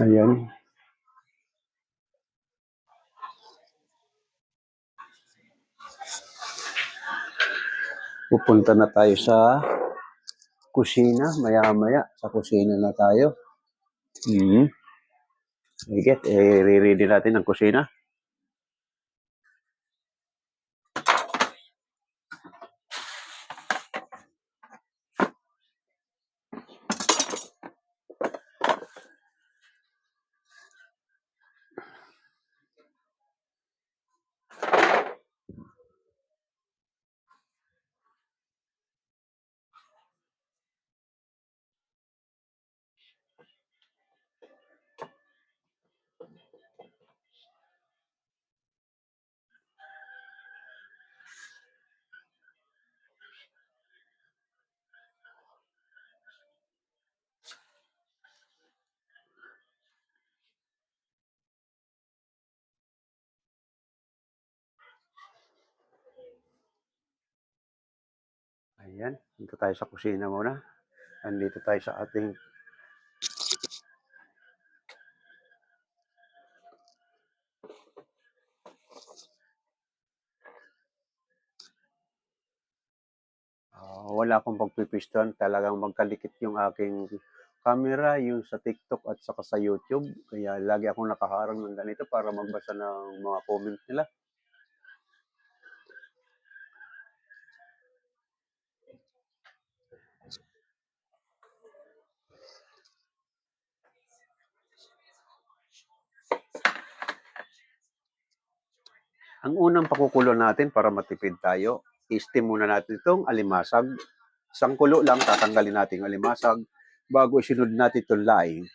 Ayan. Pupunta na tayo sa kusina. Maya-maya sa kusina na tayo. Higit, re-ready natin ang kusina. Ayan, dito tayo sa kusina muna. Andito tayo sa ating wala akong pagpipiston. Talagang magkalikit yung aking camera, yung sa TikTok at saka sa YouTube. Kaya lagi akong nakaharang ng ganito para magbasa ng mga comment nila. Ang unang pakukulo natin para matipid tayo, i-steam muna natin itong alimasag. Isang kulo lang, tatanggalin natin ang alimasag bago isunod natin itong laing.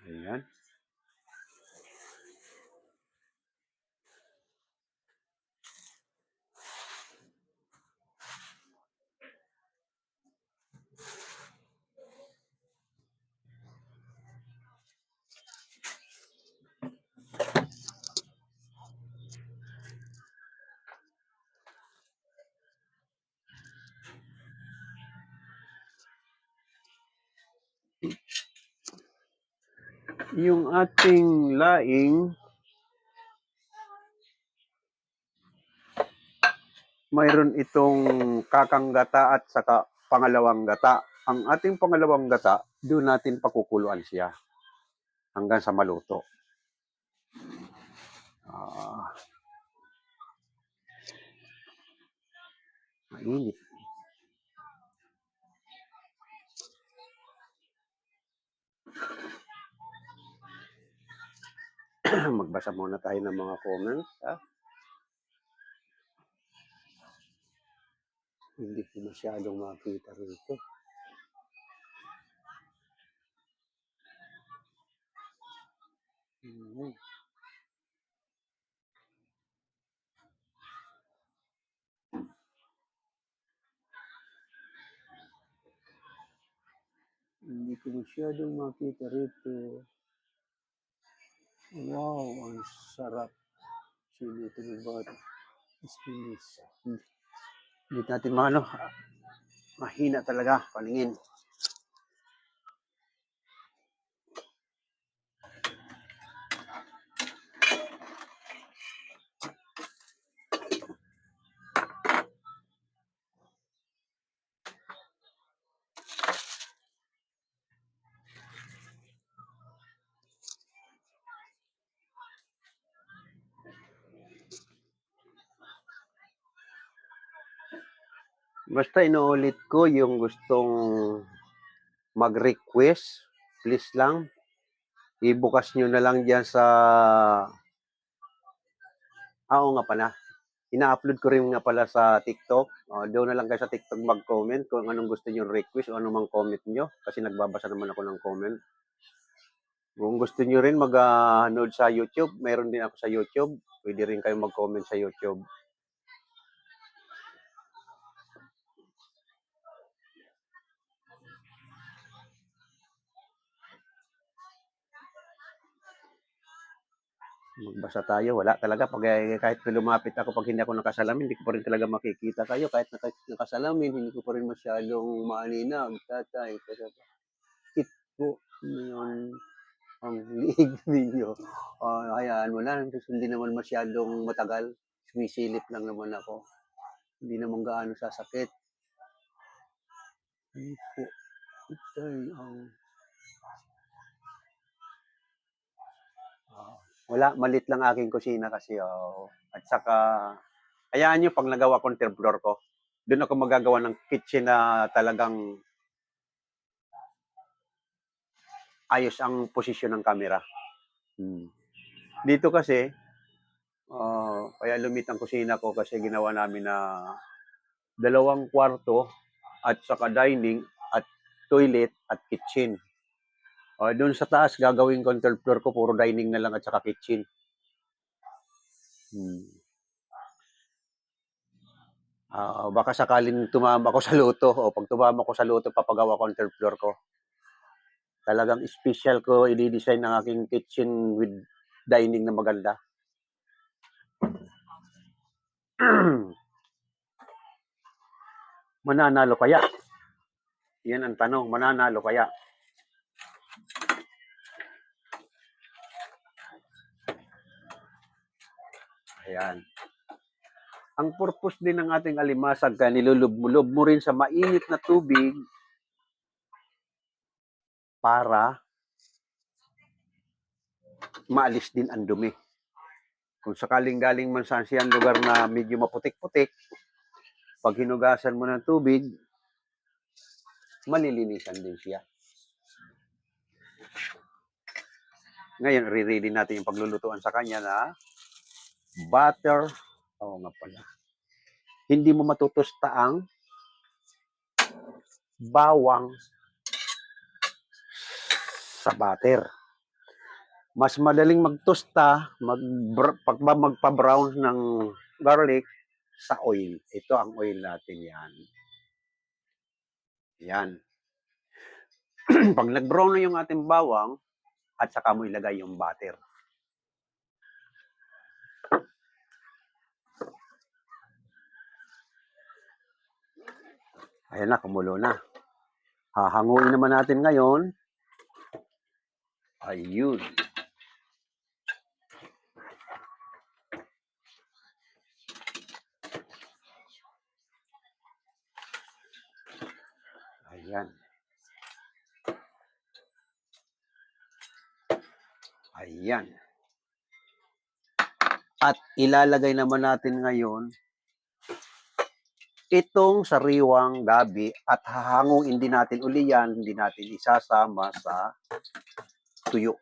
Ayan. Yung ating laing, mayroon itong kakang gata at saka pangalawang gata. Ang ating pangalawang gata, doon natin pakukuluan siya hanggang sa maluto. Mainit. Magbasa muna tayo ng mga comments. Ha? Hindi ko masyadong makita rito. Hindi ko masyadong makita rito. Wow, ang sarap. Sinutunod ba ito? Spinis. Hindi natin mahina talaga paningin. Basta inuulit ko yung gustong mag-request, please lang, ibukas nyo na lang dyan sa, oo nga pala, ina-upload ko rin nga pala sa TikTok. Doon na lang kayo sa TikTok mag-comment kung anong gusto nyo request o anong comment nyo kasi nagbabasa naman ako ng comment. Kung gusto nyo rin mag-nood sa YouTube, mayroon din ako sa YouTube. Pwede rin kayo mag-comment sa YouTube. Magbasa tayo, wala talaga. Pag, kahit lumapit ako, pag hindi ako nakasalamin, hindi ko pa rin talaga makikita kayo. Kahit nakasalamin, hindi ko pa rin masyadong maaninag. Tatay, bakit po yun ang liig ninyo? Hayaan mo na, hindi naman masyadong matagal. Sumisilip lang naman ako. Hindi naman gaano sasakit. Hindi po. Tay, wala, malit lang aking kusina kasi. At saka, hayaan nyo pag nagawa ko ng third floor ko, doon ako magagawa ng kitchen na talagang ayos ang posisyon ng camera. Dito kasi, kaya lumit ang kusina ko kasi ginawa namin na 2 kwarto at saka dining at toilet at kitchen. Doon sa taas, gagawin ko ang third floor ko, puro dining na lang at saka kitchen. Baka sakaling tumama ko sa luto, o pag tumama ko sa luto, papagawa ko ang third floor ko. Talagang special ko i-design ng aking kitchen with dining na maganda. Mananalo kaya? Yan ang tanong, mananalo kaya? Ayan. Ang purpose din ng ating alimasag, kaya nilulublob mo rin sa mainit na tubig para maalis din ang dumi. Kung sakaling galing man saan siyang lugar na medyo maputik-putik, pag hinugasan mo ng tubig, malilinisan din siya. Ngayon, re-ready natin yung paglulutuan sa kanya na butter. Nga pala. Hindi mo matutusta ang bawang sa butter. Mas madaling magtosta, magpa-brown ng garlic sa oil. Ito ang oil natin yan. Yan. Pag nag-brown na yung ating bawang, at saka mo ilagay yung butter. Ayan na, kumulo na. Hahanguin naman natin ngayon. Ayun. Ayan. Ayan. At ilalagay naman natin ngayon itong sariwang gabi at hahanguin din natin uli yan, hindi natin isasama sa tuyo.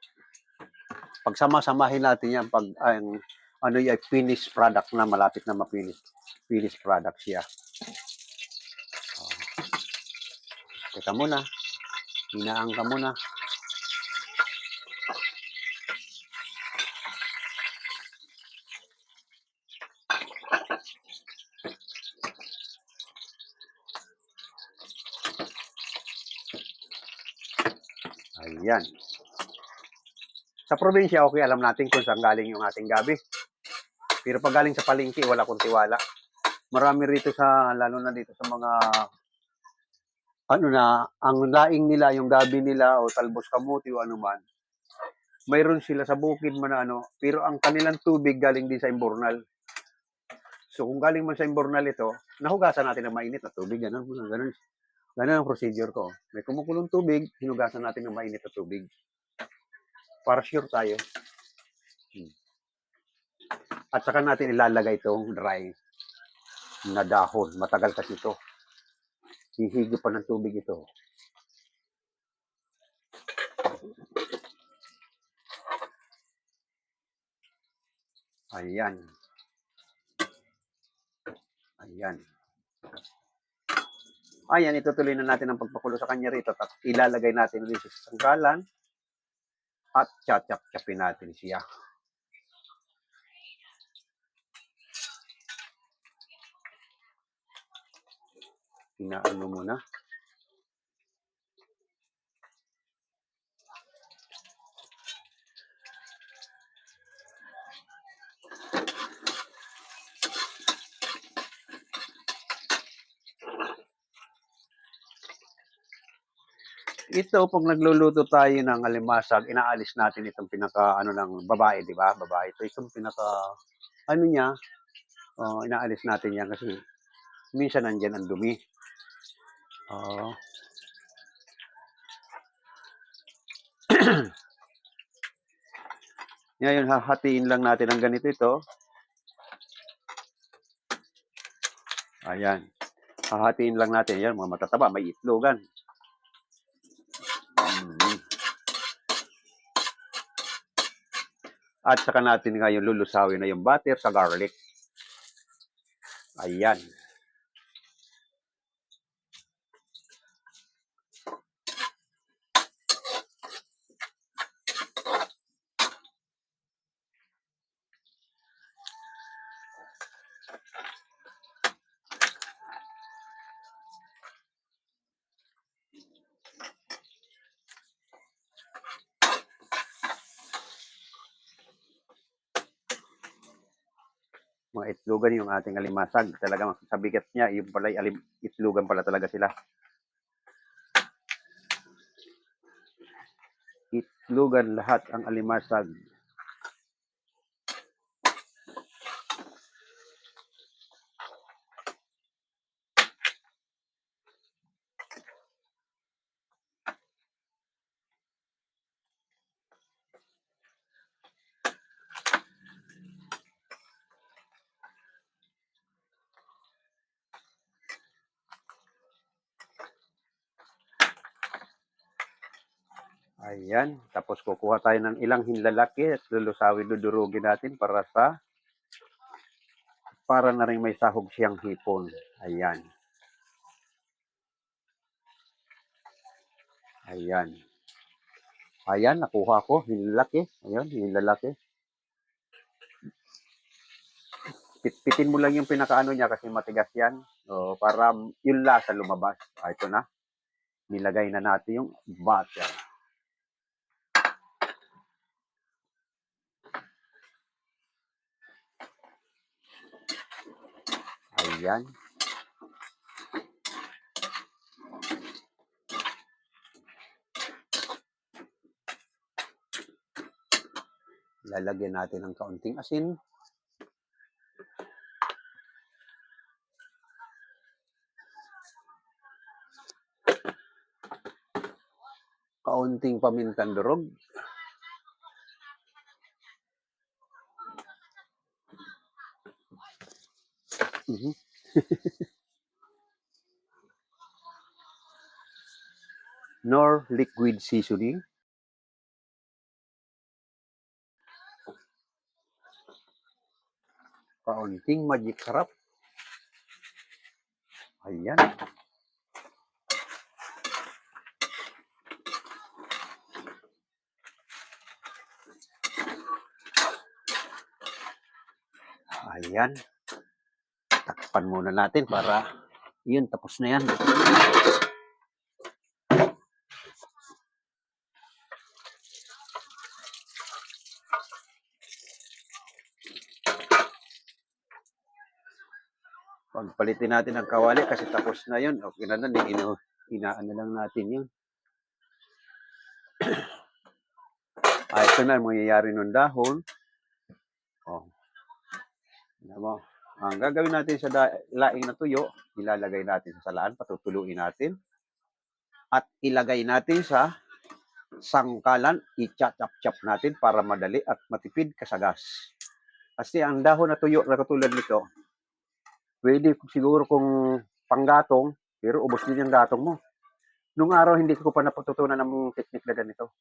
Pagsama-samahin natin yan pag ano yung finished product na, malapit na ma-finished product siya. Teka muna. Hinaan ka muna. Ayan. Sa probinsya, okay, alam natin kung saan galing yung ating gabi. Pero pag galing sa palengke, wala kong tiwala. Marami rito lalo na dito sa mga, ang laing nila, yung gabi nila, o talbos kamuti, o ano man, mayroon sila sa bukid man pero ang kanilang tubig galing din sa imburnal. So kung galing man sa imburnal ito, nahugasan natin ng mainit na tubig. Ganun ang procedure ko. May kumukulong tubig, hinugasan natin ng mainit na tubig. Para sure tayo. At saka natin ilalagay itong dry na dahon. Matagal kasi ito. Hihigop pa ng tubig ito. Ayan. Ayan. Ayan, itutuloy na natin ang pagpakulo sa kanya rito. At ilalagay natin ulit sa sanggalan. At chachap-chapin natin siya. Inaano muna. Ito, 'pag nagluluto tayo ng alimasag, inaalis natin itong pinaka-ano ng babae, 'di ba? Babae ito, itong pinaka-ano niya, inaalis natin 'yan kasi minsan nandiyan ang dumi. Oo. Ngayon hahatiin lang natin ng ganito ito. Ayan. Hahatiin lang natin 'yan, mga matataba, may itlogan. Mm. At saka natin ngayon lulusawin na yung butter sa garlic. Ayan. Mga itlogan yung ating alimasag. Talagang sa bigat niya, yung pala itlogan pala talaga sila. Itlogan lahat ang alimasag. Ayan. Tapos kukuha tayo ng ilang hinlalaki at dudurugin natin para na rin may sahog siyang hipon. Ayan. Ayan. Ayan, nakuha ko. Hinlalaki. Ayan, hinlalaki. Pitpitin mo lang yung pinakaano niya kasi matigas yan. Para yung lasa lumabas. Ito na. Nilagay na natin yung butter. Ayan. Lalagyan natin ng kaunting asin. Kaunting pamintang durog. Nor liquid seasoning. Kaunting magic sarap. Ayan. Ayan. Takpan muna natin para yun, tapos na yan. Pagpalitin natin ang kawali kasi tapos na yun. Okay na lang, inaano lang natin yun. Ito na ang mangyayari ng dahon. Ang gagawin natin sa laing na tuyo, ilalagay natin sa salaan, patutuluin natin. At ilagay natin sa sangkalan, i-chop-chop natin para madali at matipid kasagas. Kasi ang dahon na tuyo na katulad nito, pwede siguro kung panggatong, pero ubos din yung gatong mo. Nung araw, hindi ko pa napatutunan ng teknik na ganito.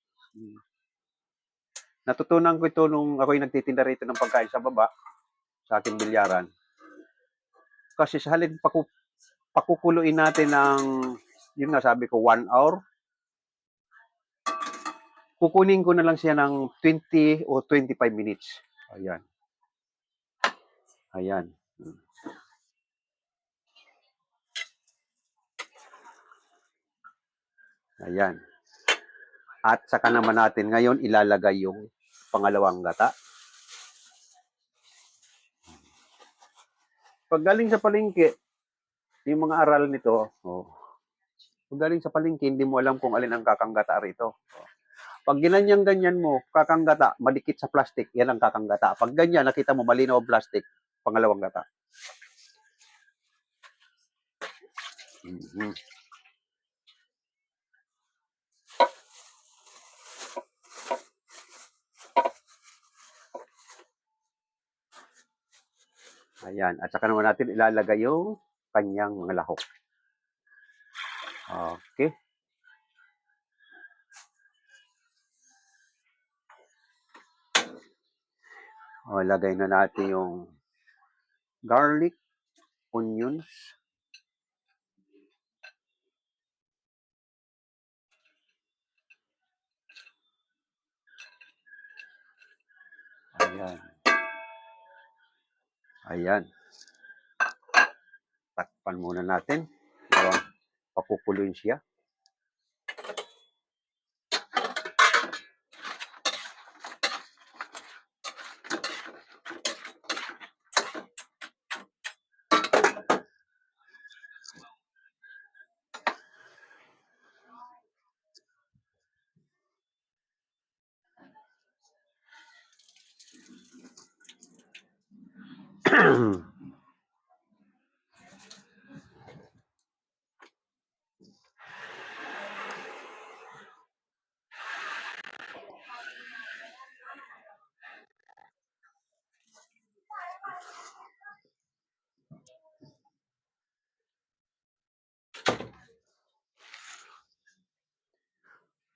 Natutunan ko ito nung ako'y nagtitinda rito ng pagkain sa baba, sa aking bilyaran. Kasi sa halin pakukuluin natin ng, yun nga sabi ko, 1 hour, kukunin ko na lang siya ng 20 o 25 minutes. Ayan. Ayan. Ayan. At saka naman natin ngayon ilalagay yung pangalawang gata. Pag galing sa palengke, yung mga aral nito, Kung galing sa palengke, hindi mo alam kung alin ang kakanggata rito. Pag ganyan mo, kakanggata, madikit sa plastic, yan ang kakanggata. Pag ganyan, nakita mo malinaw ang plastic, pangalawang gata. Mm-hmm. Ayan. At saka naman natin ilalagay yung kanyang mga lahok. Okay. O, lagay na natin yung garlic, onions. Ayan. Ayan. Takpan muna natin. Pakukuloyin siya.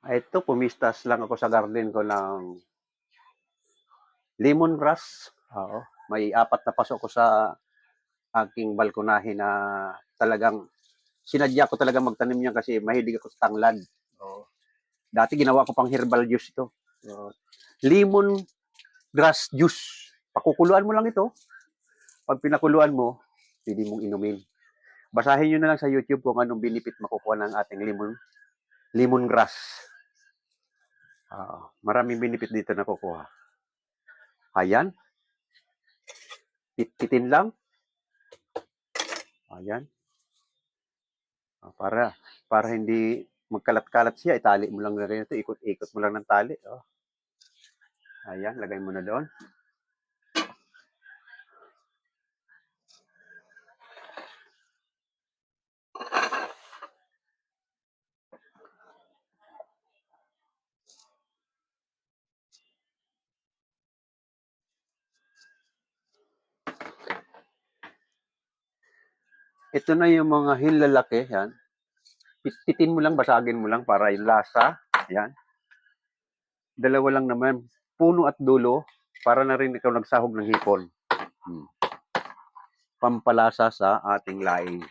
Ito, pumistas lang ako sa garden ko ng lemongrass. Oo. May 4 na pasok ko sa aking balkonahe na talagang sinadya ko talaga magtanim niyan kasi mahilig ako sa tanglad. Oo. Dati ginawa ko pang herbal juice ito. Lemon grass juice. Pakukuluan mo lang ito. Pag pinakuluan mo, pwede mong inumin. Basahin nyo na lang sa YouTube kung anong benefit makukuha ng ating lemongrass. Maraming benefit dito na kukuha. Ayan. Titin lang. Ayan. Para hindi magkalat-kalat siya, itali mo lang na rin ito, ikot-ikot mo lang ng tali. Ayan, lagay mo na doon. Ito na yung mga hilalaki, yan. Pitin mo lang, basagin mo lang para yung lasa. Yan. Dalawa lang naman, puno at dulo, para na rin ikaw nagsahog ng hipon. Pampalasa sa ating laing.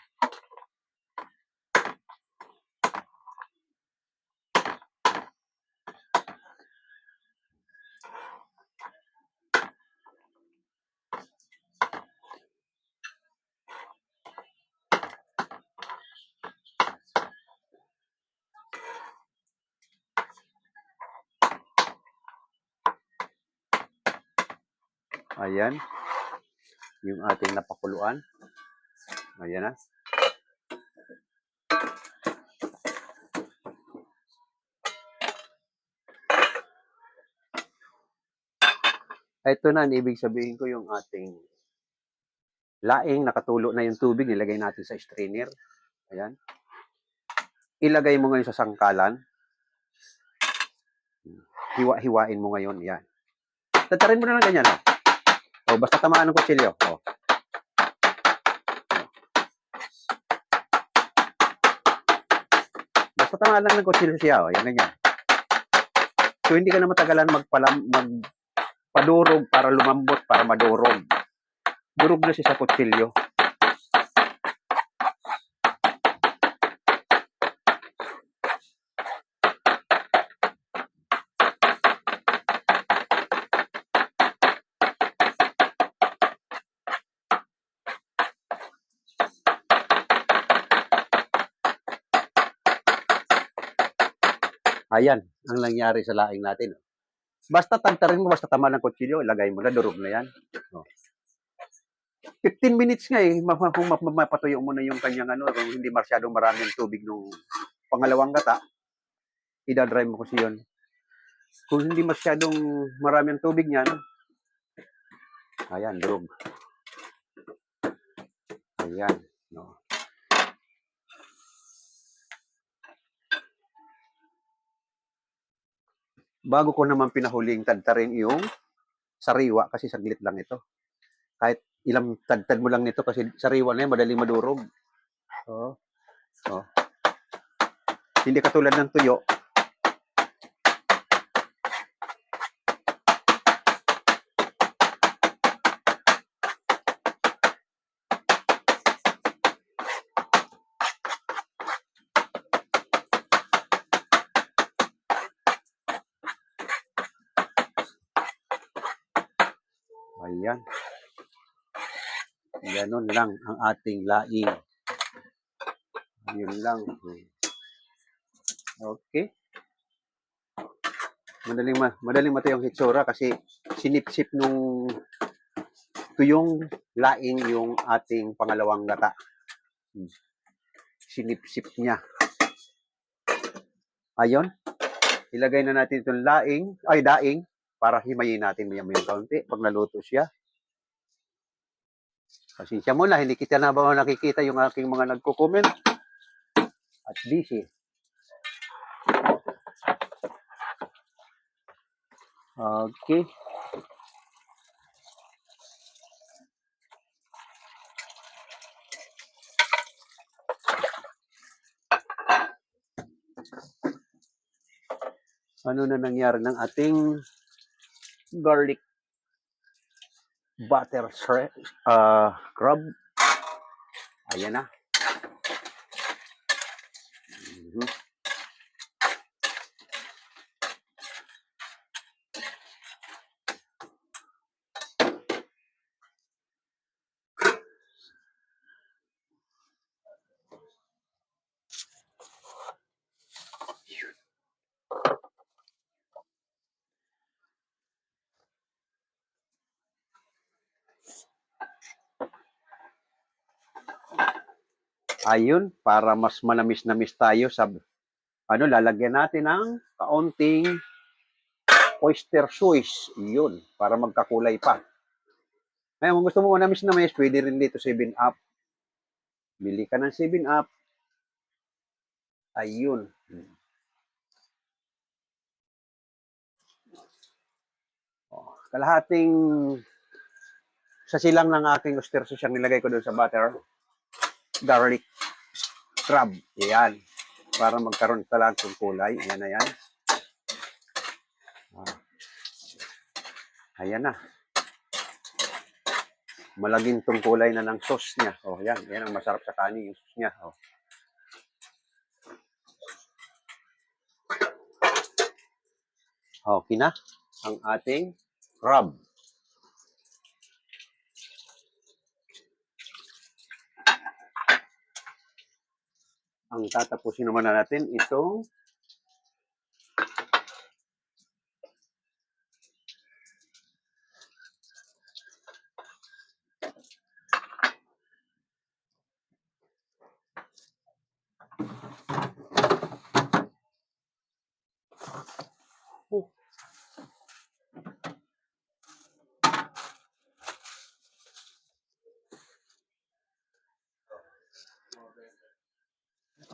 Ayan. Yung ating napakuluan. Ayan na. Ito na, ibig sabihin ko yung ating laing, nakatulo na yung tubig, nilagay natin sa strainer. Ayan. Ilagay mo ngayon sa sangkalan. Hiwa-hiwain mo ngayon. Yan. Tatarin mo na lang ganyan. Basta tamaan ng kutsilyo. Basta tamaan lang ng kutsilyo siya. Yan ganyan. So, hindi ka na matagalan magpadurog para lumambot, para madurog. Durog na siya sa kutsilyo. Ayan, ang nangyari sa laing natin. Basta tagtarin mo, basta tama ng kutsilyo, ilagay mo na, durog na yan. 15 minutes nga eh, kung mapatuyo mo na yung kanyang ano, kung hindi masyadong marami ang tubig nung pangalawang gata, idadry mo kasi yun. Kung hindi masyadong marami ang tubig niyan, ayan, durog. Ayan. No. Bago ko naman pinahuling tadtarin yung sariwa kasi saglit lang ito. Kahit ilang tadtad mo lang nito kasi sariwa na yan, madaling madurog. Oh. Oh. Hindi katulad ng tuyo. Ayan. Ganon lang ang ating laing. Yun lang. Okay. Madaling mata yung hitsura kasi sinipsip nung tuyong laing yung ating pangalawang gata. Sinipsip niya. Ayon. Ilagay na natin itong daing para himayin natin maya-maya kaunti pag naluto siya. Pasensya mo na, hindi kita na ba nakikita yung aking mga nagko-comment at busy. Okay. Ano na nangyari ng ating garlic butter crab? Ayan na. Ayun, para mas manamis-namis tayo sa lalagyan natin ng kaunting oyster sauce. Yun, para magkakulay pa. Ngayon, kung gusto mo manamis-namis, pwede rin dito 7-Up. Bili ka ng 7-Up. Ayun. Kalahating sa silang ng aking oyster sauce ang nilagay ko doon sa butter. Garlic crab. Ayan. Para magkaroon talaga ng kulay. Ayan na yan. Ayan na. Malaging tong kulay na ng sauce niya. Oh, yan. Yan ang masarap sa kanin, yung sauce niya. Oh. Okay na ang ating crab. Ang tatapusin naman na natin itong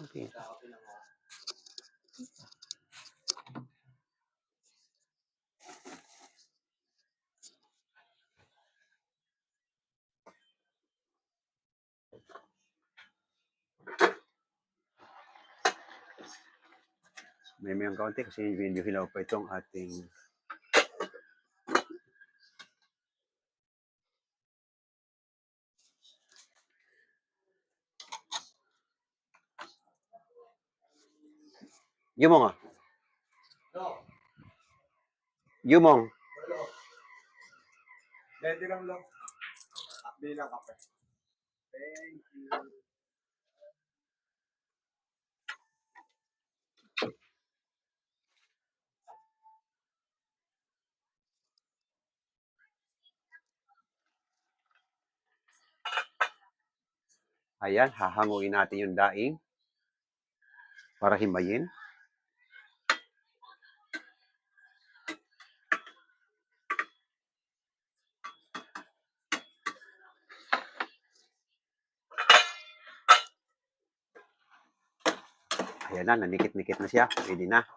okay. May kaunti kasi medyo hilaw pa itong ating Yumong. Yumong. Dede lang lang. Bilang kape. Thank you. Ayan, hahanguin natin yung daing para himayin. Ayan na, nanikit-nikit na siya. Pwede na.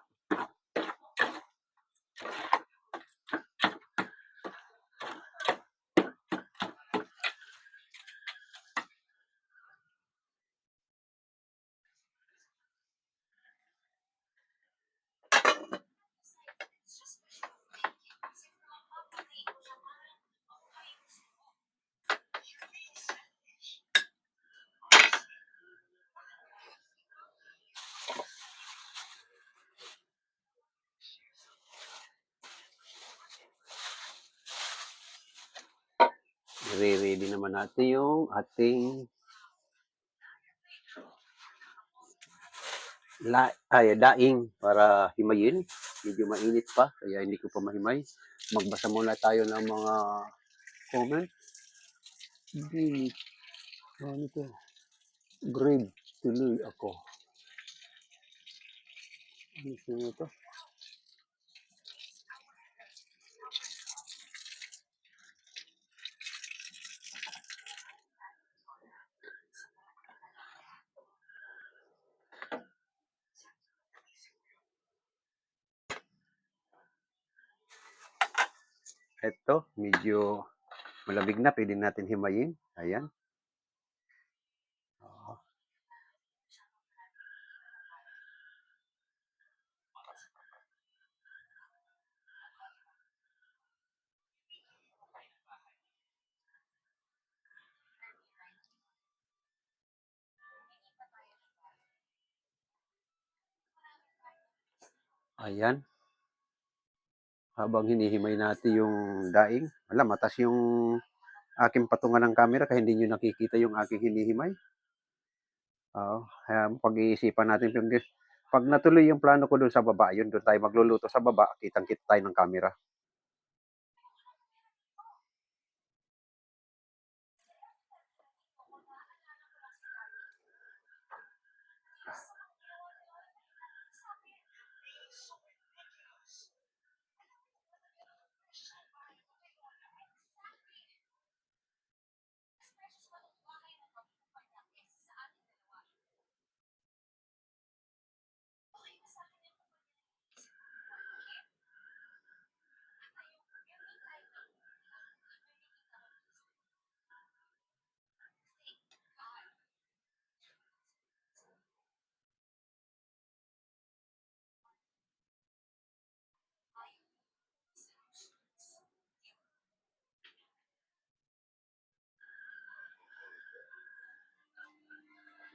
I-ready naman natin yung ating daing para himayin. Medyo mainit pa, kaya hindi ko pa mahimay. Magbasa muna tayo ng mga comment. Hindi, ano to? Grade tuloy ako. Ano ito? Ito, medyo malamig na, pwede natin himayin. Ayan. Ayan. Habang hinihimay natin yung daing. Alam, matas yung aking patungan ng camera kaya hindi nyo nakikita yung aking hinihimay. Oo. Kaya pag-iisipan natin yung pag natuloy yung plano ko doon sa baba, yun doon tayo magluluto sa baba, kitang-kita tayo ng camera.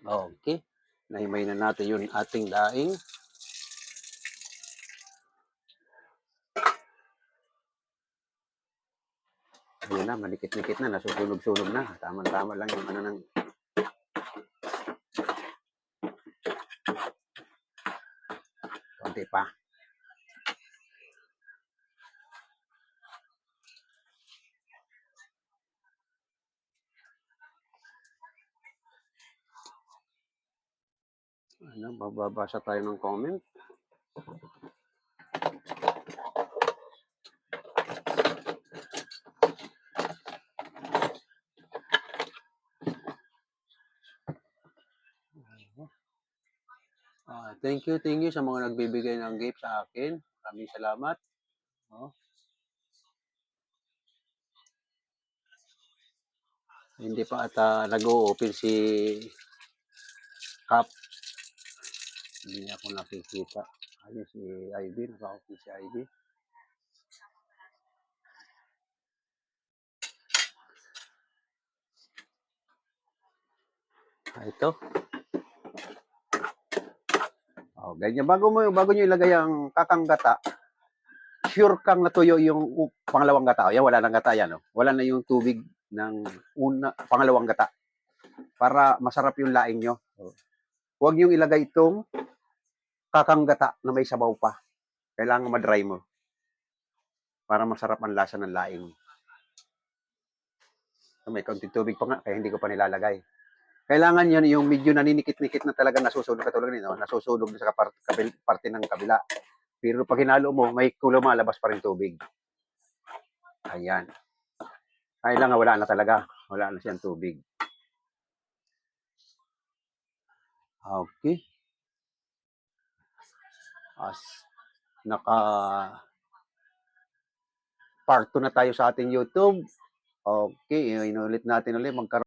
Okay. Nahimay na natin yung ating daing. Ayun na, manikit-nikit na, nasusunog-sunog na. Tama-tama lang yung ano ng konti pa. Ano, bababasa tayo ng comment. Thank you sa mga nagbibigay ng gift sa akin. Maraming salamat. Oh. Hindi pa ata nag-o-open si Cap. Hindi ako nakikita. Ayun si Ivy, naka-open si Ivy. Ito. Oh, ganyan. Bago nyo ilagay ang kakang gata, sure kang natuyo yung pangalawang gata. Yan, wala nang gata yan. Oh. Wala na yung tubig ng pangalawang gata. Para masarap yung laing nyo. Oh. Huwag nyo ilagay itong kakang gata na may sabaw pa. Kailangan madry mo. Para masarap ang lasa ng laing. So, may kaunting tubig pa nga, kaya hindi ko pa nilalagay. Kailangan yun yung medyo naninikit-nikit na talaga nasusunog katulad nito, nasusunog sa parte ng kabila. Pero pag hinalo mo, may lumalabas pa rin tubig. Ayan. Kailangan wala na talaga. Wala na siyang tubig. Okay. As naka part 2 na tayo sa ating YouTube. Okay, inulit natin ulit magkaroon